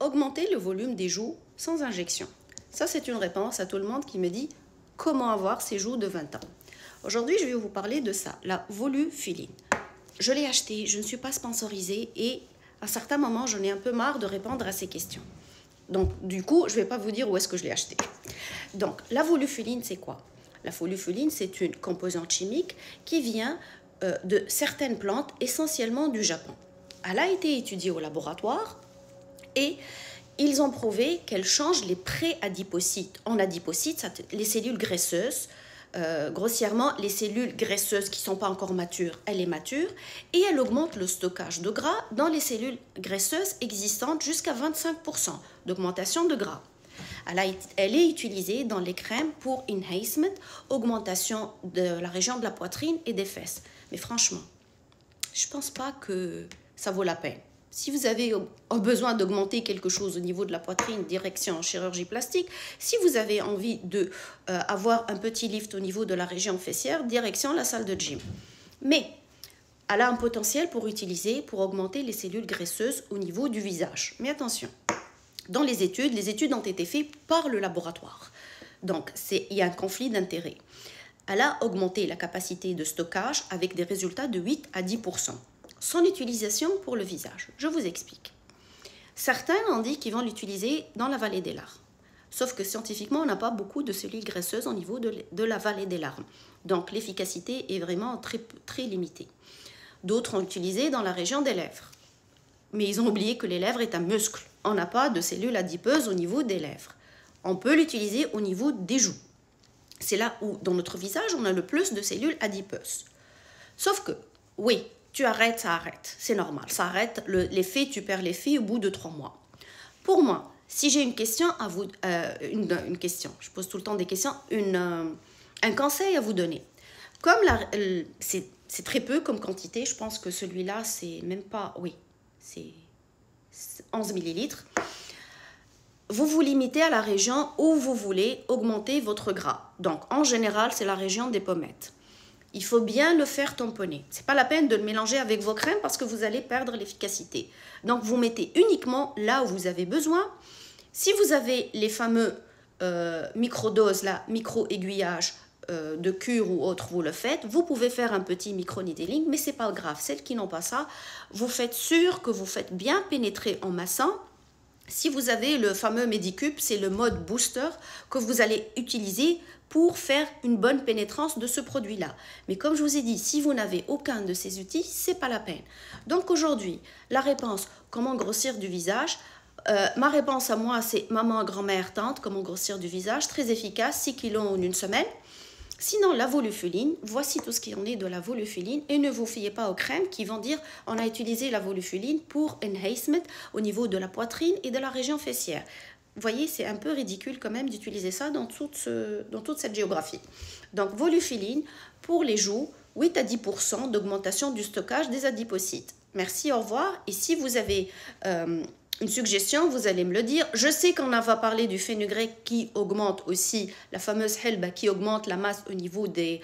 augmenter le volume des joues sans injection? Ça, c'est une réponse à tout le monde qui me dit comment avoir ses joues de 20 ans. Aujourd'hui, je vais vous parler de ça, la volufiline. Je l'ai acheté, je ne suis pas sponsorisée et à certains moments, j'en ai un peu marre de répondre à ces questions. Donc, du coup, je ne vais pas vous dire où est-ce que je l'ai acheté. Donc, la volufiline, c'est quoi? La volufiline, c'est une composante chimique qui vient de certaines plantes, essentiellement du Japon. Elle a été étudiée au laboratoire et ils ont prouvé qu'elle change les pré-adipocytes. En adipocytes, les cellules graisseuses, grossièrement, les cellules graisseuses qui ne sont pas encore matures, elle est mature, et elle augmente le stockage de gras dans les cellules graisseuses existantes jusqu'à 25% d'augmentation de gras. Elle est utilisée dans les crèmes pour enhancement, augmentation de la région de la poitrine et des fesses. Mais franchement, je ne pense pas que ça vaut la peine. Si vous avez besoin d'augmenter quelque chose au niveau de la poitrine, direction chirurgie plastique. Si vous avez envie d'avoir un petit lift au niveau de la région fessière, direction la salle de gym. Mais elle a un potentiel pour augmenter les cellules graisseuses au niveau du visage. Mais attention, dans les études ont été faites par le laboratoire. Donc, il y a un conflit d'intérêts. Elle a augmenté la capacité de stockage avec des résultats de 8 à 10%. Son utilisation pour le visage. Je vous explique. Certains ont dit qu'ils vont l'utiliser dans la vallée des larmes. Sauf que scientifiquement, on n'a pas beaucoup de cellules graisseuses au niveau de la vallée des larmes. Donc, l'efficacité est vraiment très, très limitée. D'autres ont utilisé dans la région des lèvres. Mais ils ont oublié que les lèvres est un muscle. On n'a pas de cellules adipeuses au niveau des lèvres. On peut l'utiliser au niveau des joues. C'est là où, dans notre visage, on a le plus de cellules adipeuses. Sauf que, oui, tu arrêtes, ça arrête. C'est normal, ça arrête l'effet, tu perds l'effet au bout de 3 mois. Pour moi, si j'ai une question à vous, une question, je pose tout le temps des questions, un conseil à vous donner. Comme c'est très peu comme quantité, je pense que celui-là, c'est même pas, oui, c'est 11 millilitres. Vous vous limitez à la région où vous voulez augmenter votre gras. Donc, en général, c'est la région des pommettes. Il faut bien le faire tamponner. Ce n'est pas la peine de le mélanger avec vos crèmes parce que vous allez perdre l'efficacité. Donc, vous mettez uniquement là où vous avez besoin. Si vous avez les fameux micro-doses, micro-aiguillage de cure ou autre, vous le faites. Vous pouvez faire un petit micro-needling, mais ce n'est pas grave. Celles qui n'ont pas ça, vous faites sûr que vous faites bien pénétrer en massant. Si vous avez le fameux Medicube, c'est le mode booster que vous allez utiliser pour faire une bonne pénétrance de ce produit-là. Mais comme je vous ai dit, si vous n'avez aucun de ces outils, ce n'est pas la peine. Donc aujourd'hui, la réponse, comment grossir du visage, ma réponse à moi, c'est maman, grand-mère, tante, comment grossir du visage, très efficace, 6 kilos en une semaine. Sinon, la volufiline, voici tout ce qui en est de la volufiline et ne vous fiez pas aux crèmes qui vont dire on a utilisé la volufiline pour enhancement au niveau de la poitrine et de la région fessière. Vous voyez, c'est un peu ridicule quand même d'utiliser ça dans toute cette géographie. Donc, volufiline pour les joues, 8 à 10% d'augmentation du stockage des adipocytes. Merci, au revoir. Et si vous avez une suggestion, vous allez me le dire. Je sais qu'on va parler du fenugrec qui augmente aussi, la fameuse helba qui augmente la masse au niveau des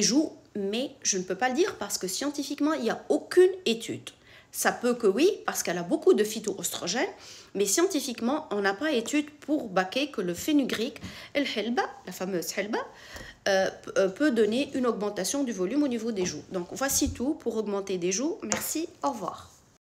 joues, mais je ne peux pas le dire parce que scientifiquement, il n'y a aucune étude. Ça peut que oui, parce qu'elle a beaucoup de phytoestrogènes, mais scientifiquement, on n'a pas d'étude pour baquer que le fenugrec, el helba, la fameuse helba, peut donner une augmentation du volume au niveau des joues. Donc, voici tout pour augmenter des joues. Merci, au revoir.